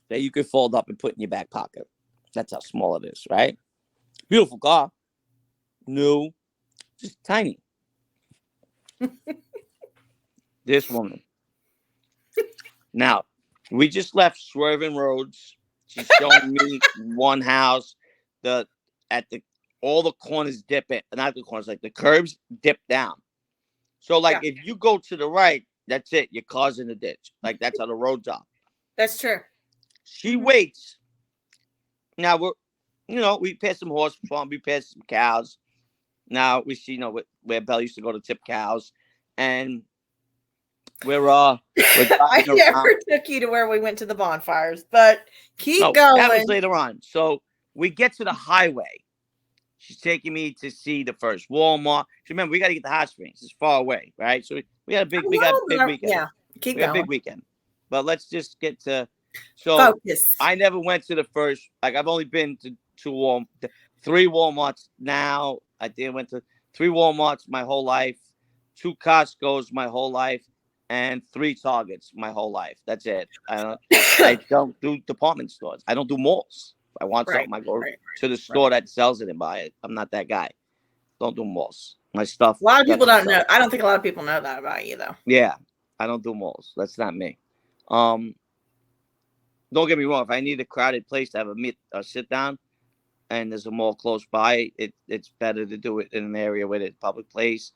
that you could fold up and put in your back pocket. That's how small it is, right? Beautiful car. New. Just tiny. This woman. Now, we just left Swerving Roads. She's showing me one house. All the corners dip it. Not the corners, like the curbs dip down. So, like, Yeah. if you go to the right, that's it. Your car's in the ditch. Like, that's how the roads are. That's true. She waits. Now, we pass some horse farm, we pass some cows. Now, we see, where Belle used to go to tip cows. And we're I driving never around. took you to where we went to the bonfires, but keep No, going. that was later on. So, we get to the highway. She's taking me to see the first Walmart. Remember, we got to get the hot springs. It's far away, right? So we got a big weekend. Yeah, keep We got a going. big weekend. But let's just get to. So Focus. I never went to the first. Like, I've only been to 3 Walmarts now. I went to 3 Walmarts my whole life, 2 Costco's my whole life, and 3 Targets my whole life. That's it. I don't do department stores. I don't do malls. If I want something, I go to the store that sells it and buy it. I'm not that guy. Don't do malls. My stuff. A lot of people don't know. I don't think a lot of people know that about you, though. Yeah, I don't do malls. That's not me. Don't get me wrong. If I need a crowded place to have a sit down, and there's a mall close by, it's better to do it in an area where it's a public place,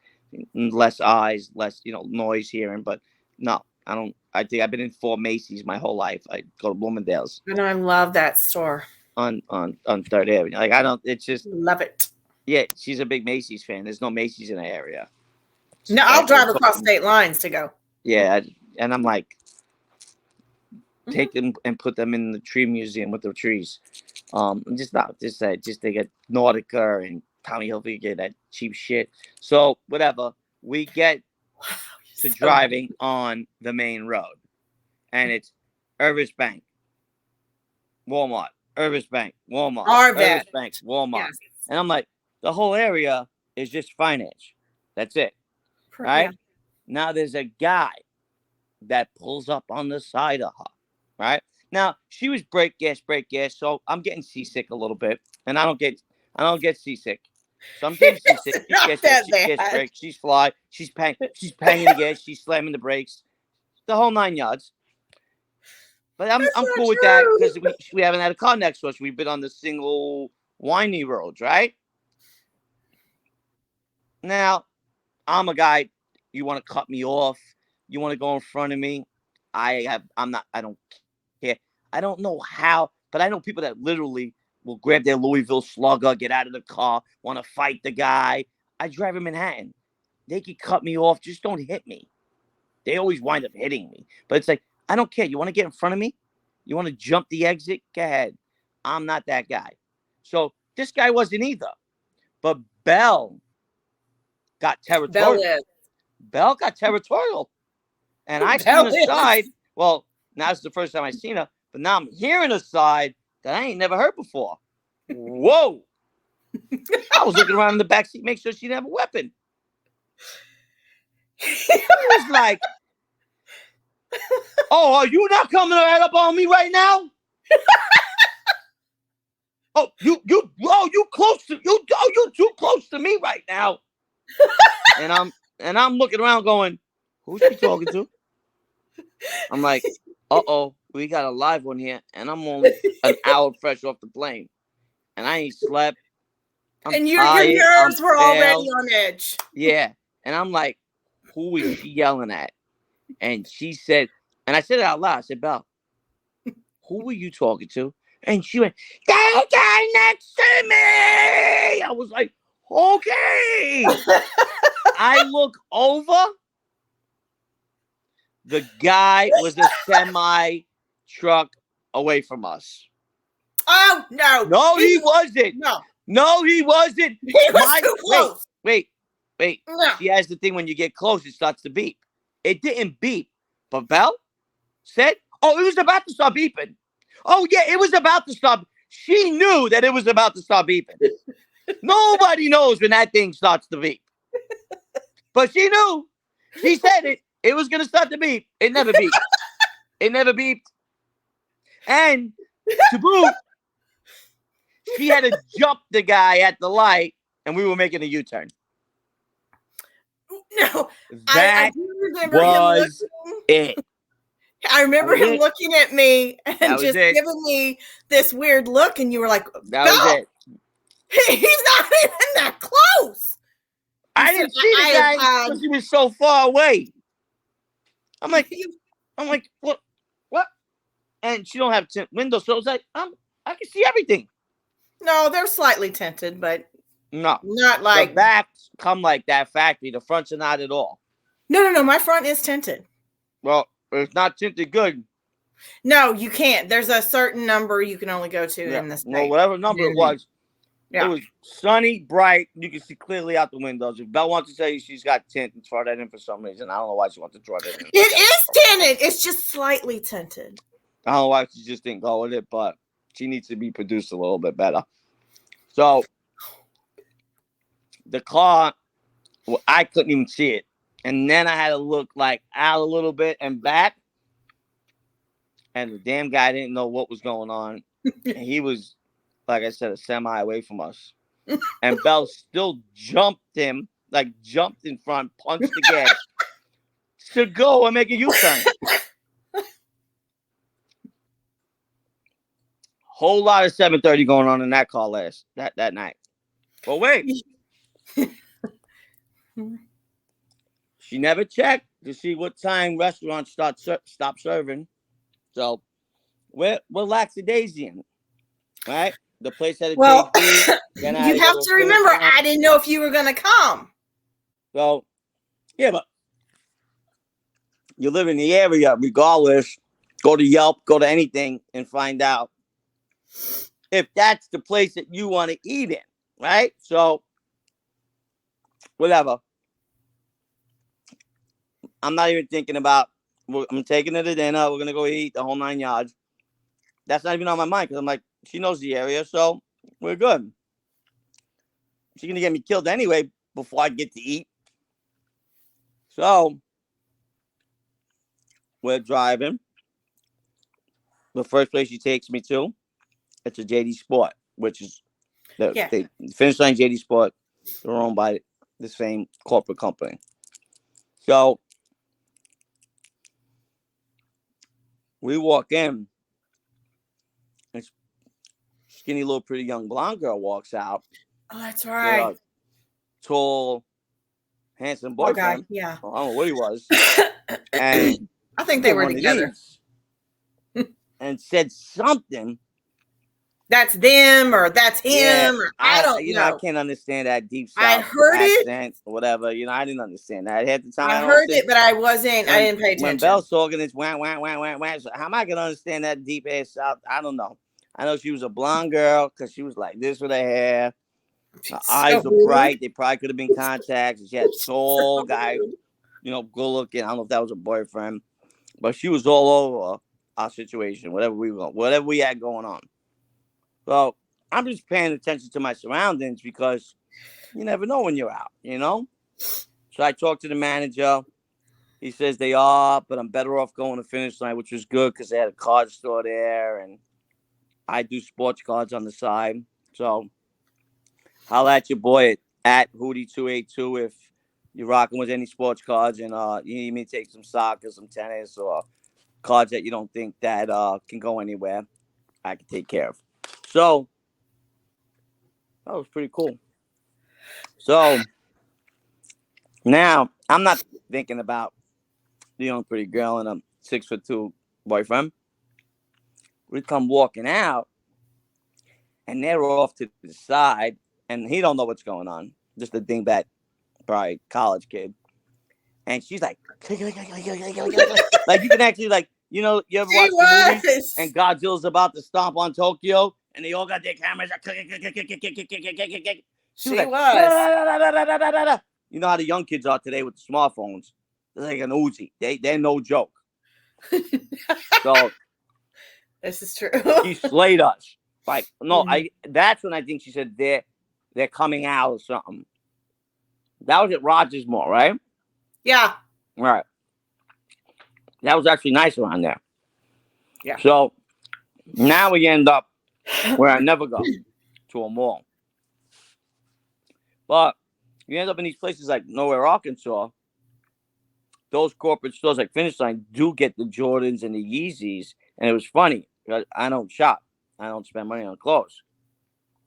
less eyes, less noise hearing. But no, I don't. I think I've been in 4 Macy's my whole life. I go to Bloomingdale's. And I love that store on 3rd Avenue. Like, I don't. It's just love it. Yeah, she's a big Macy's fan. There's no Macy's in the area. No, I'll drive across state lines to go. Yeah, and I'm like, take them and put them in the tree museum with the trees. Just they get Nautica and Tommy Hilfiger, that cheap shit. So whatever, we get to driving on the main road, and it's Irvis Bank, Walmart, Irvis Bank, Walmart, Irvis Bank, Walmart, and I'm like, the whole area is just finance. That's it, right? Yeah. Now there's a guy that pulls up on the side of her, right? Now she was brake gas, so I'm getting seasick a little bit, and I don't get seasick. So I'm getting seasick. She gets brake, she's fly, she's banging the gas, she's slamming the brakes, the whole 9 yards. But I'm cool with that because we haven't had a car next to us. We've been on the single windy roads, right? Now, I'm a guy. You want to cut me off? You want to go in front of me? I don't care. I don't know how, but I know people that literally will grab their Louisville Slugger, get out of the car, want to fight the guy. I drive in Manhattan. They can cut me off. Just don't hit me. They always wind up hitting me. But it's like, I don't care. You want to get in front of me? You want to jump the exit? Go ahead. I'm not that guy. So this guy wasn't either. But Belle got territorial. Belle got territorial. And I seen a side. Well, now it's the first time I've seen her. But now I'm hearing a side that I ain't never heard before. Whoa. I was looking around in the backseat, make sure she didn't have a weapon. It was like, oh, are you not coming right up on me right now? you too close to me right now. And I'm looking around going, who's she talking to? I'm like, we got a live one here, and I'm only an hour fresh off the plane, and I ain't slept. And your nerves were already on edge. Yeah, and I'm like, who is she yelling at? And she said, and I said it out loud. I said, Belle, who were you talking to? And she went, that guy next to me. I was like, okay. I look over. The guy was a semi truck away from us. Oh, no. No, he wasn't. No, he wasn't. He was too close. Wait. No. She has the thing when you get close, it starts to beep. It didn't beep. But Belle said, it was about to start beeping. Oh, yeah, it was about to stop. She knew that it was about to start beeping. Nobody knows when that thing starts to beep. But she knew. She said it. It was going to start to beep. It never beeped. It never beeped. And to boot, she had to jump the guy at the light, and we were making a U-turn. No. That I do remember was it. I remember him looking at me and just giving me this weird look, and you were like, that was it. He's not even that close. I didn't see the guy because he was so far away. I'm like, what? And she don't have tint windows, so I was like, I can see everything. No, they're slightly tinted, but no, not like the backs come like that factory. The fronts are not at all. No. My front is tinted. Well, it's not tinted good. No, you can't. There's a certain number you can only go to in this state. Well, whatever number it was, it was sunny, bright. You can see clearly out the windows. If Belle wants to tell you she's got tint and throw that in for some reason, I don't know why she wants to throw that in. It is tinted. It's just slightly tinted. I don't know why she just didn't go with it, but she needs to be produced a little bit better. So the car, well, I couldn't even see it. And then I had to look like out a little bit and back. And the damn guy didn't know what was going on. And he was, like I said, a semi away from us. And Belle still jumped him, like jumped in front, punched the gas to go and make a U-turn. Whole lot of 7:30 going on in that car that night. But wait. She never checked to see what time restaurants stop serving. So we're lackadaisian, right? The place had a JD. You have to remember, I didn't know if you were going to come. So, yeah, but you live in the area regardless. Go to Yelp, go to anything, and find out if that's the place that you want to eat in, right? So, whatever. I'm not even thinking about, I'm taking her to dinner. We're going to go eat the whole 9 yards. That's not even on my mind because I'm like, she knows the area, so we're good. She's going to get me killed anyway before I get to eat. So, we're driving. The first place she takes me to, it's a JD Sport, which is the Finish Line JD Sport. They're owned by the same corporate company. So, we walk in. This skinny little pretty young blonde girl walks out. Oh, that's right. Tall, handsome boyfriend. Oh, yeah. I don't know what he was. And I think they were together. And said something. That's them or that's him. Yeah, or I don't know. I can't understand that deep South I heard accent or whatever. I didn't understand that. At the time, I heard it, but I didn't pay attention. When Belle's talking, it's wah, wah, wah, wah, wah. So how am I going to understand that deep ass South? I don't know. I know she was a blonde girl because she was like this with her hair. Her eyes were bright. They probably could have been contacts. She had a tall guy, good looking. I don't know if that was a boyfriend, but she was all over our situation, whatever we had going on. So I'm just paying attention to my surroundings because you never know when you're out, So I talked to the manager. He says they are, but I'm better off going to Finish Line, which was good because they had a card store there, and I do sports cards on the side. So holla at your boy at Hootie282 if you're rocking with any sports cards and you need me to take some soccer, some tennis, or cards that you don't think that can go anywhere. I can take care of. So that was pretty cool. So now I'm not thinking about the young pretty girl and a 6'2" boyfriend. We come walking out, and they're off to the side, and he don't know what's going on. Just a dingbat, probably college kid. And she's like, like you can actually you ever watch the movies and Godzilla's about to stomp on Tokyo and they all got their cameras. She was. You know how the young kids are today with the smartphones. They're like an Uzi. They're no joke. So this is true. She slayed us. Like, no, that's when I think she said they're coming out or something. That was at Rogers Mall, right? Yeah. Right. That was actually nice around there. Yeah. So now we end up where I never go, to a mall. But you end up in these places like Nowhere, Arkansas. Those corporate stores like Finish Line do get the Jordans and the Yeezys. And it was funny because I don't shop. I don't spend money on clothes.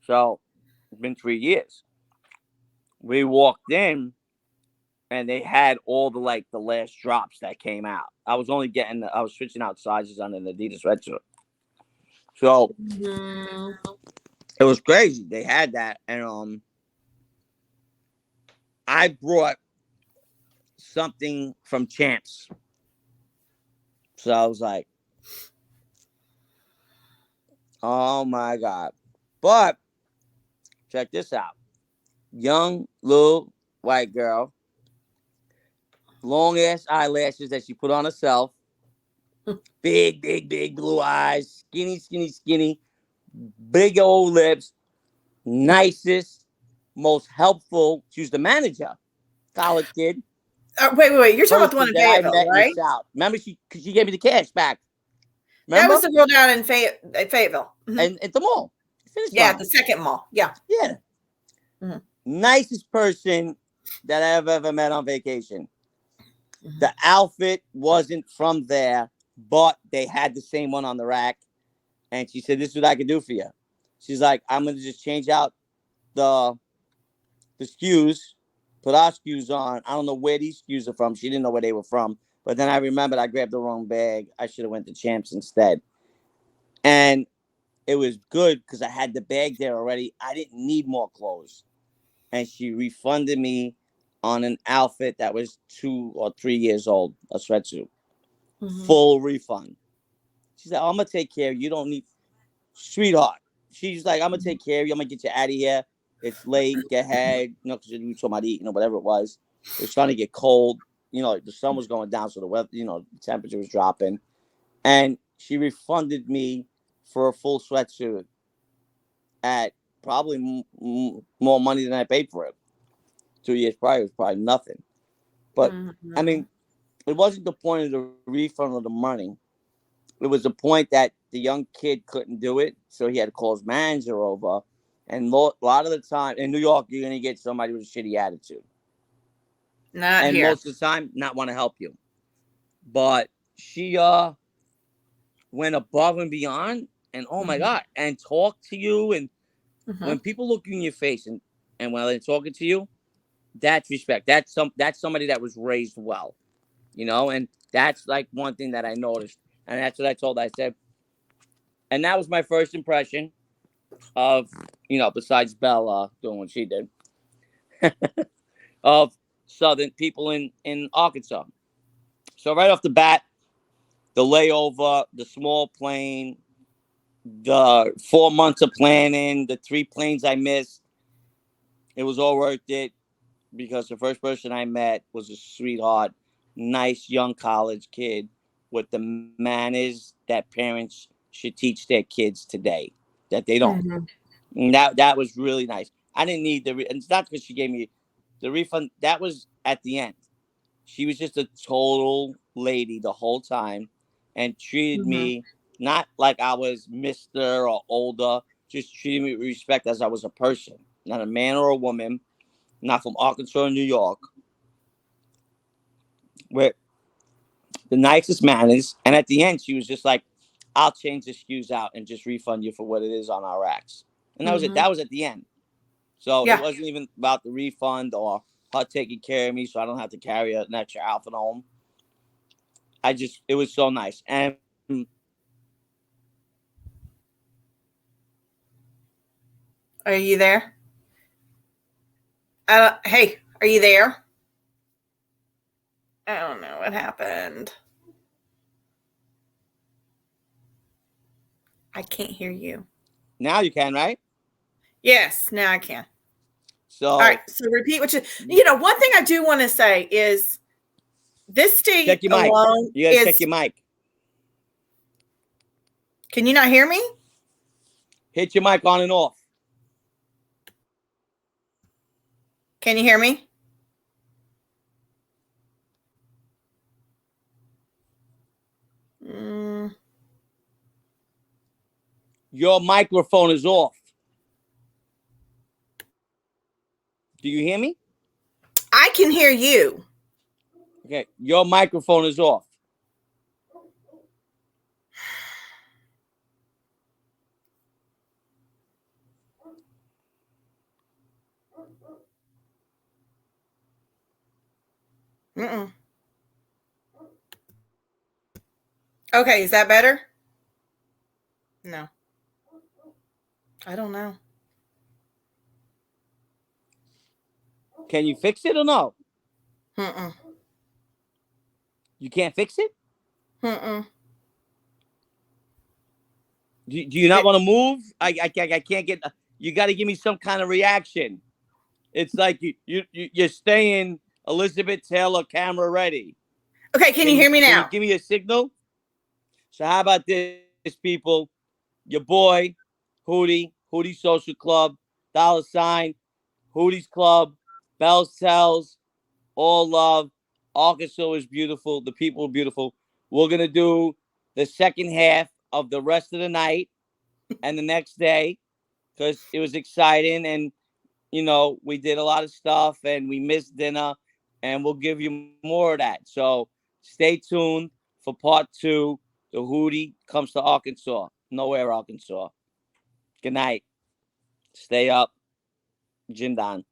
So it's been 3 years. We walked in and they had all the like the last drops that came out. I was switching out sizes on an Adidas sweatshirt. So Mhm. it was crazy. They had that, and I brought something from Champs. So I was like, oh my God. But check this out. Young little white girl, long ass eyelashes that she put on herself, big, big, big blue eyes, skinny, skinny, skinny, big old lips, nicest, most helpful. She was the manager, college kid, Wait. You're talking about the one person in that I Fayetteville, met in the right? South. Remember, she gave me the cash back. That was Remember? the girl down in Fayetteville. Mhm. And at the mall, finish Yeah, line. the second mall. Yeah. Yeah, Mhm. nicest person that I've ever met on vacation. Mhm. The outfit wasn't from there, but they had the same one on the rack. And she said, "This is what I can do for you." She's like, "I'm gonna just change out the SKUs, put our SKUs on. I don't know where these SKUs are from. She didn't know where they were from. But then I remembered I grabbed the wrong bag. I should have went to Champs instead. And it was good because I had the bag there already. I didn't need more clothes. And she refunded me on an outfit that was 2 or 3 years old, a sweatsuit. Mhm. Full refund. She said, "Oh, I'm gonna take care of you. You don't need sweetheart." She's like, "I'm gonna take care of you. I'm gonna get you out of here. It's late. Get ahead." Because we were talking about eating or whatever it was. It was trying to get cold. The sun was going down, so the weather, the temperature was dropping. And she refunded me for a full sweatsuit at probably more money than I paid for it. 2 years prior, it was probably nothing. But I Mhm. mean, it wasn't the point of the refund of the money. It was the point that the young kid couldn't do it, so he had to call his manager over. And a lot of the time in New York, you're gonna get somebody with a shitty attitude, Not and here. most of the time, not want to help you. But she went above and beyond, and oh my Mhm. God, and talked to you. And when Mhm. people look you in your face and when they're talking to you, that's respect. That's somebody that was raised well, and that's like one thing that I noticed, and that's what I told her. I said, and that was my first impression of, besides Belle doing what she did, of Southern people in Arkansas. So right off the bat, the layover, the small plane, the 4 months of planning, the 3 planes I missed, it was all worth it because the first person I met was a sweetheart, nice young college kid with the manners that parents should teach their kids today that they don't. Mhm. And that was really nice. I didn't need and it's not because she gave me the refund. That was at the end. She was just a total lady the whole time and treated Mhm. me not like I was Mr. or older, just treated me with respect as I was a person, not a man or a woman, not from Arkansas or New York, with the nicest manners. And at the end, she was just like, "I'll change the SKUs out and just refund you for what it is on our racks." And that was it. Mhm. That was at the end. So it Yeah. wasn't even about the refund or her taking care of me so I don't have to carry an extra outfit home. It was so nice. And Are you there? Hey, are you there? I don't know what happened. I can't hear you. now you can, right? Yes, now I can. All right. So So repeat what one thing I do want to say is this check state your mic. alone You got to check is. your mic. Can you not hear me? Hit your mic on and off. Can you hear me? Mm, Your microphone is off. Do you hear me? I can hear you. Okay. Your microphone is off. Mm-mm. Okay, is that better? No. I don't know. Can you fix it or no? Mm-mm. You can't fix it? Mm-mm. Do you not want to move? I can't get. You got to give me some kind of reaction. It's like you're staying Elizabeth Taylor camera ready. Okay, can you hear me Can you now? give me a signal? So how about this, people? Your boy, Hootie Social Club, $, Hootie's Club, Belle, Tellz, all love. Arkansas is beautiful. The people are beautiful. We're gonna do the second half of the rest of the night and the next day because it was exciting and we did a lot of stuff and we missed dinner and we'll give you more of that. So stay tuned for part 2. The Hootie comes to Arkansas. Nowhere, Arkansas. Good night. Stay up. Jindan.